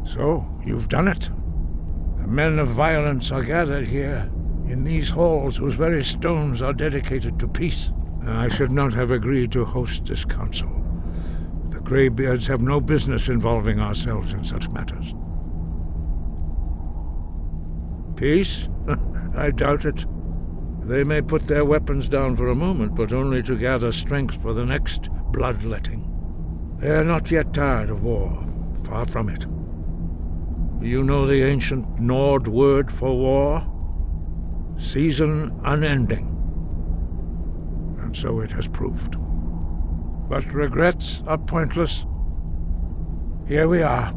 So, you've done it. The men of violence are gathered here, in these halls whose very stones are dedicated to peace. I should not have agreed to host this council. The Greybeards have no business involving ourselves in such matters. Peace? I doubt it. They may put their weapons down for a moment, but only to gather strength for the next bloodletting. They are not yet tired of war. Far from it. Do you know the ancient Nord word for war? Season unending. And so it has proved. But regrets are pointless. Here we are.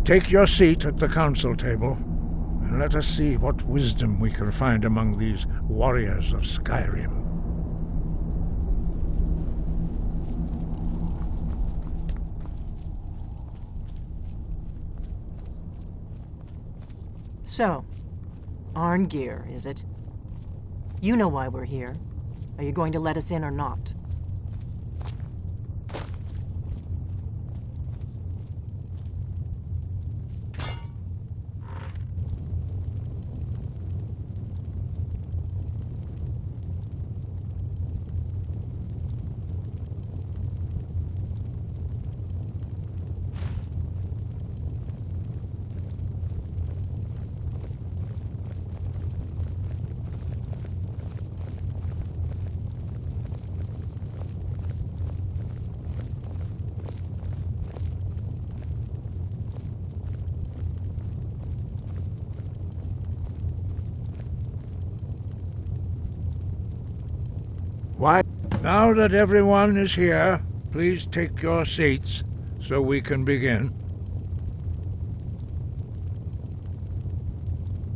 Take your seat at the council table, and let us see what wisdom we can find among these warriors of Skyrim. So, Arngeir, is it? You know why we're here. Are you going to let us in or not? Why? Now that everyone is here, please take your seats so we can begin.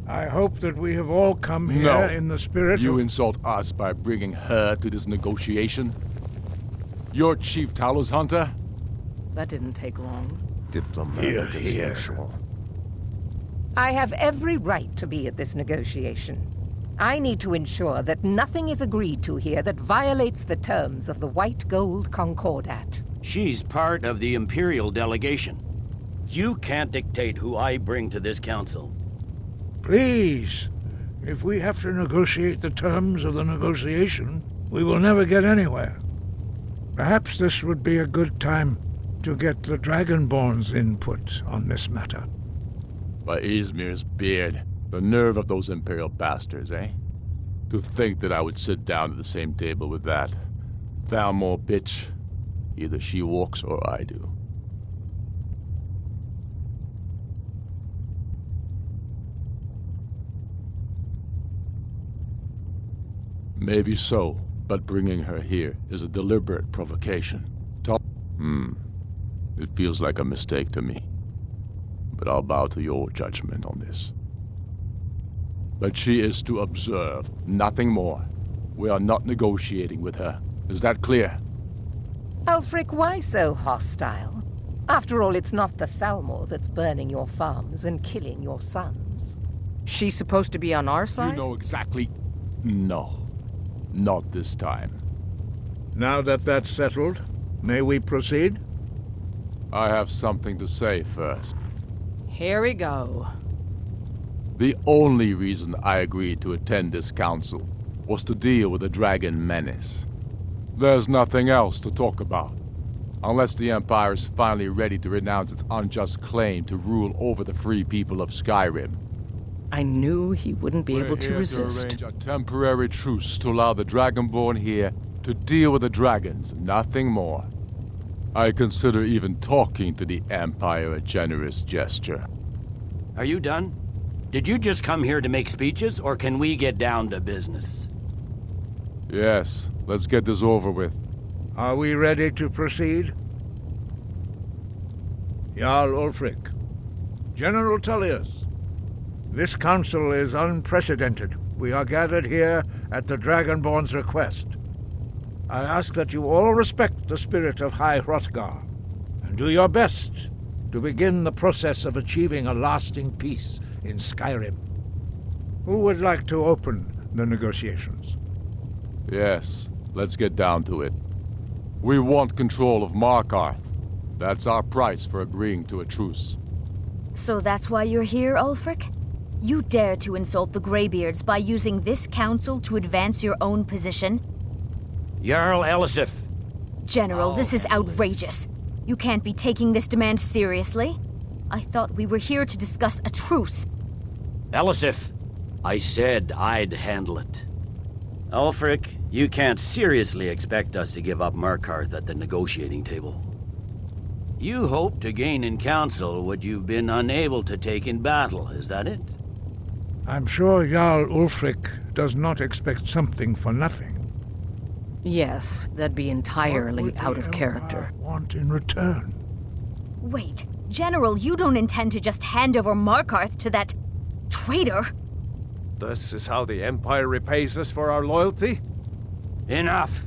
I hope that we have all come here in the spirit You of... insult us by bringing her to this negotiation? You're Chief Talos Hunter? That didn't take long. Diplomatic as usual. I have every right to be at this negotiation. I need to ensure that nothing is agreed to here that violates the terms of the White Gold Concordat. She's part of the Imperial delegation. You can't dictate who I bring to this council. Please, if we have to negotiate the terms of the negotiation, we will never get anywhere. Perhaps this would be a good time to get the Dragonborn's input on this matter. By Izmir's beard. The nerve of those Imperial bastards, eh? To think that I would sit down at the same table with that Thalmor bitch. Either she walks or I do. Maybe so, but bringing her here is a deliberate provocation. It feels like a mistake to me. But I'll bow to your judgment on this. But she is to observe, nothing more. We are not negotiating with her. Is that clear? Ulfric, why so hostile? After all, it's not the Thalmor that's burning your farms and killing your sons. She's supposed to be on our side? You know exactly... No. Not this time. Now that that's settled, may we proceed? I have something to say first. Here we go. The only reason I agreed to attend this council was to deal with the dragon menace. There's nothing else to talk about, unless the Empire is finally ready to renounce its unjust claim to rule over the free people of Skyrim. I knew he wouldn't be able to resist. We're here to arrange a temporary truce to allow the Dragonborn here to deal with the dragons, nothing more. I consider even talking to the Empire a generous gesture. Are you done? Did you just come here to make speeches, or can we get down to business? Yes, let's get this over with. Are we ready to proceed? Jarl Ulfric, General Tullius, this council is unprecedented. We are gathered here at the Dragonborn's request. I ask that you all respect the spirit of High Hrothgar, and do your best to begin the process of achieving a lasting peace in Skyrim. Who would like to open the negotiations? Yes, let's get down to it. We want control of Markarth. That's our price for agreeing to a truce. So that's why you're here, Ulfric? You dare to insult the Greybeards by using this council to advance your own position? Jarl Elisif. General, this is outrageous. You can't be taking this demand seriously. I thought we were here to discuss a truce. Elisif, I said I'd handle it. Ulfric, you can't seriously expect us to give up Markarth at the negotiating table. You hope to gain in council what you've been unable to take in battle, is that it? I'm sure Jarl Ulfric does not expect something for nothing. Yes, that'd be entirely out of character. What want in return? Wait, General, you don't intend to just hand over Markarth to that traitor? This is how the Empire repays us for our loyalty? Enough!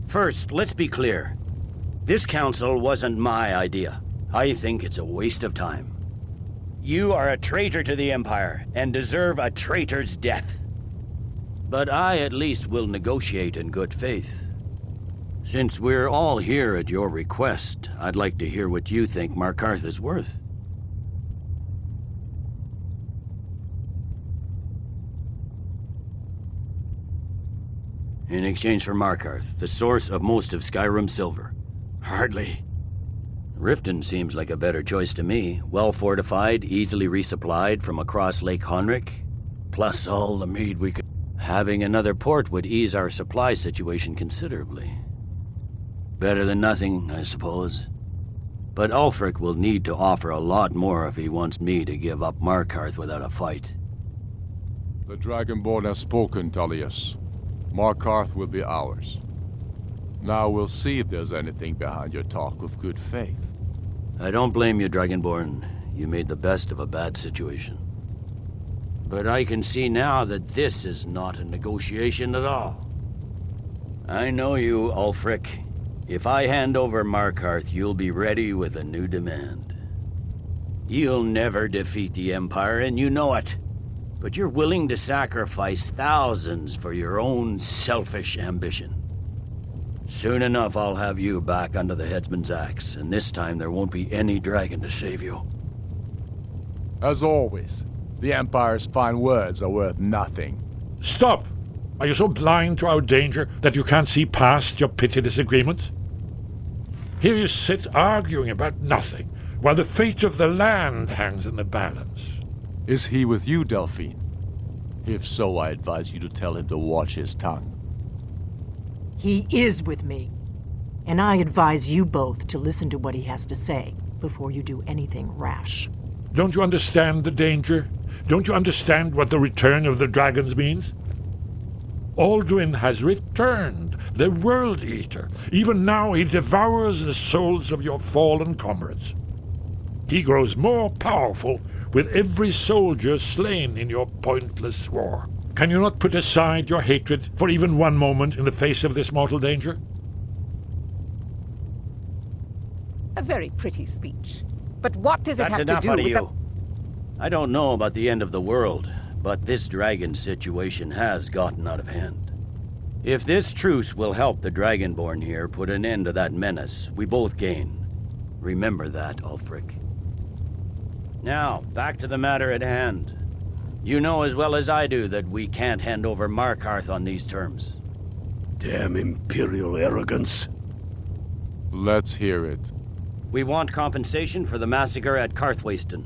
First, let's be clear. This council wasn't my idea. I think it's a waste of time. You are a traitor to the Empire, and deserve a traitor's death. But I at least will negotiate in good faith. Since we're all here at your request, I'd like to hear what you think Markarth is worth. In exchange for Markarth, the source of most of Skyrim's silver. Hardly. Riften seems like a better choice to me. Well fortified, easily resupplied from across Lake Honric. Plus all the mead we could... Having another port would ease our supply situation considerably. Better than nothing, I suppose. But Ulfric will need to offer a lot more if he wants me to give up Markarth without a fight. The Dragonborn has spoken, Tullius. Markarth will be ours. Now we'll see if there's anything behind your talk of good faith. I don't blame you, Dragonborn. You made the best of a bad situation. But I can see now that this is not a negotiation at all. I know you, Ulfric. If I hand over Markarth, you'll be ready with a new demand. You'll never defeat the Empire, and you know it. But you're willing to sacrifice thousands for your own selfish ambition. Soon enough, I'll have you back under the headsman's axe, and this time there won't be any dragon to save you. As always, the Empire's fine words are worth nothing. Stop! Are you so blind to our danger that you can't see past your petty disagreements? Here you sit arguing about nothing, while the fate of the land hangs in the balance. Is he with you, Delphine? If so, I advise you to tell him to watch his tongue. He is with me. And I advise you both to listen to what he has to say before you do anything rash. Don't you understand the danger? Don't you understand what the return of the dragons means? Alduin has returned, the World Eater. Even now he devours the souls of your fallen comrades. He grows more powerful with every soldier slain in your pointless war. Can you not put aside your hatred for even one moment in the face of this mortal danger? A very pretty speech. But what does it That's have to enough do out of with you. I don't know about the end of the world, but this dragon situation has gotten out of hand. If this truce will help the Dragonborn here put an end to that menace, we both gain. Remember that, Ulfric. Now, back to the matter at hand. You know as well as I do that we can't hand over Markarth on these terms. Damn Imperial arrogance. Let's hear it. We want compensation for the massacre at Karthwasten.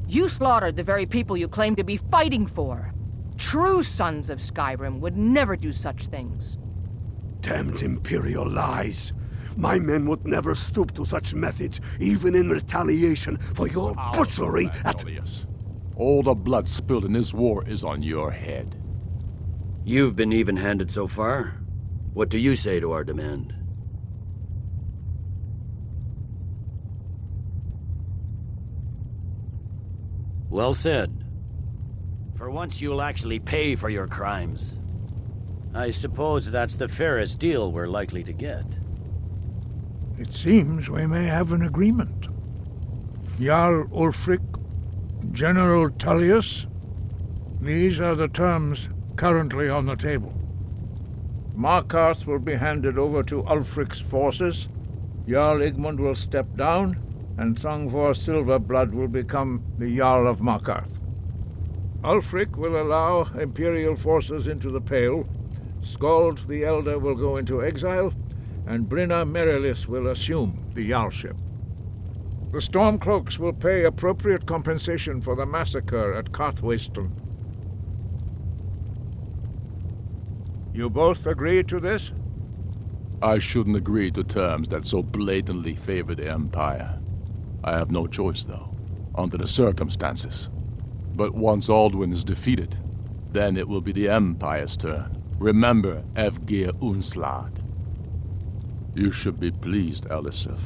You slaughtered the very people you claim to be fighting for. True sons of Skyrim would never do such things. Damned Imperial lies. My men would never stoop to such methods, even in retaliation for your butchery at... Tullius. All the blood spilled in this war is on your head. You've been even-handed so far. What do you say to our demand? Well said. For once you'll actually pay for your crimes. I suppose that's the fairest deal we're likely to get. It seems we may have an agreement. Jarl Ulfric, General Tullius, these are the terms currently on the table. Markarth will be handed over to Ulfric's forces. Jarl Igmund will step down, and Thongvor Silverblood will become the Jarl of Markarth. Ulfric will allow Imperial forces into the Pale, Skald the Elder will go into exile, and Brynna Merilis will assume the Jarlship. The Stormcloaks will pay appropriate compensation for the massacre at Karthwasten. You both agree to this? I shouldn't agree to terms that so blatantly favor the Empire. I have no choice, though, under the circumstances. But once Alduin is defeated, then it will be the Empire's turn. Remember Evgir Unslad. You should be pleased, Elisif.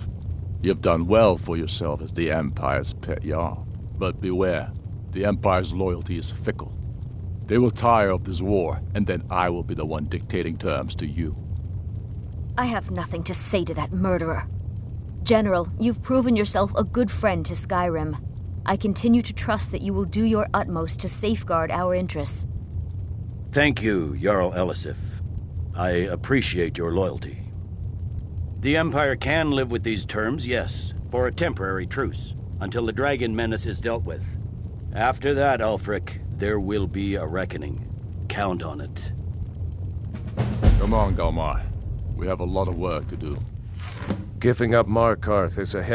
You've done well for yourself as the Empire's pet Jarl. But beware, the Empire's loyalty is fickle. They will tire of this war, and then I will be the one dictating terms to you. I have nothing to say to that murderer. General, you've proven yourself a good friend to Skyrim. I continue to trust that you will do your utmost to safeguard our interests. Thank you, Jarl Elisif. I appreciate your loyalty. The Empire can live with these terms, yes, for a temporary truce, until the dragon menace is dealt with. After that, Ulfric, there will be a reckoning. Count on it. Come on, Galmar. We have a lot of work to do. Giving up Markarth is a